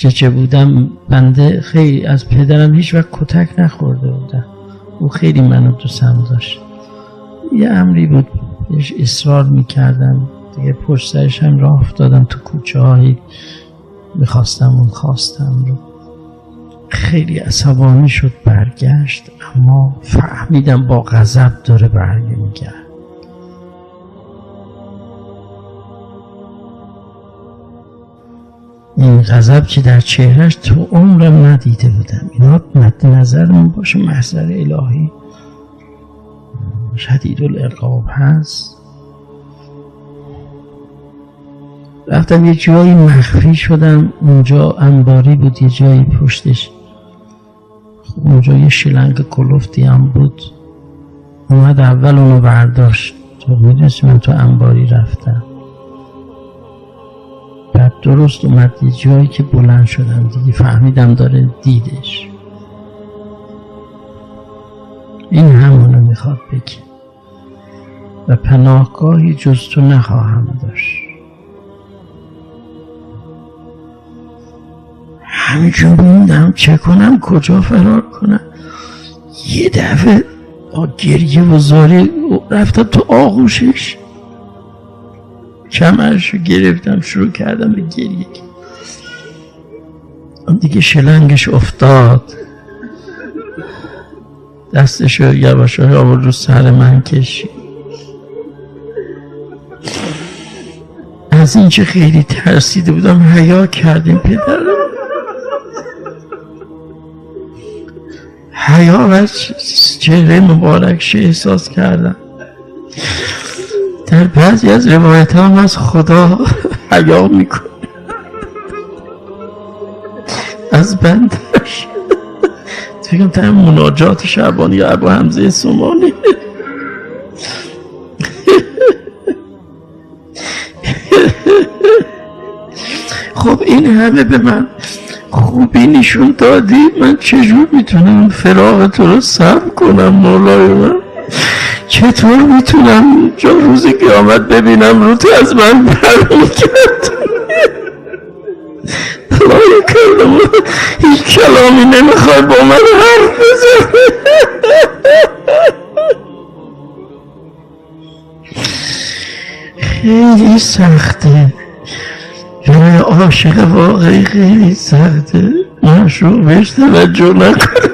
بچه بودم بنده خیلی از پدرم هیچ وقت کتک نخورده بودم. او خیلی منو دوستم داشت. یه امری بود بهش اصرار میکردم دیگه، پشت سرش هم راه افتادم تو کوچه هایی میخواستم اون خواستم رو. خیلی عصبانی شد برگشت، اما فهمیدم با غضب داره برمیگرد. این غضب که در چهرهش تو عمرم ندیده بودم. اینا مد نظرم باشه محضر الهی شدید العقاب هست. رفتم یه جایی مخفی شدم، اونجا انباری بود، یه جایی پشتش اونجا یه شلنگ کلفتی هم بود. اومد اول اونو برداشت، تو میدونستی من تو انباری رفتم. بعد درست اومد یه جایی که بلند شدم دیگه فهمیدم داره دیدش. این همونو میخواد بگی و پناهگاهی جز تو نخواهم داشت. همینجور موندم چه کنم، کجا فرار کنم. یه دفعه گریه و زاری رفتم تو آغوشش، کمرشو گرفتم شروع کردم به گریه. دیگه شلنگش افتاد، دستشو یواشکی آورد رو سر من کشید. از این چه خیلی ترسیده بودم حیا کردیم پدرم. حیا از چهره مبارکش احساس کردم. در بعضی از روایت هم از خدا حیا میکنه، از بندش. فکرم تا مناجات شعبانی یا ابو حمزه سمانی. خب این همه به من خوبی نشون دادی، من چجور میتونم فراق تو رو صبر کنم مولای من؟ چطور میتونم جا روز قیامت ببینم رو تو از من برمیگرد؟ لای کردم هیچ کلامی نمیخواد با من حرف بزنه. خیلی سخته برای عاشق واقعی، خیلی سخته. معشوق بهش توجه نکنه.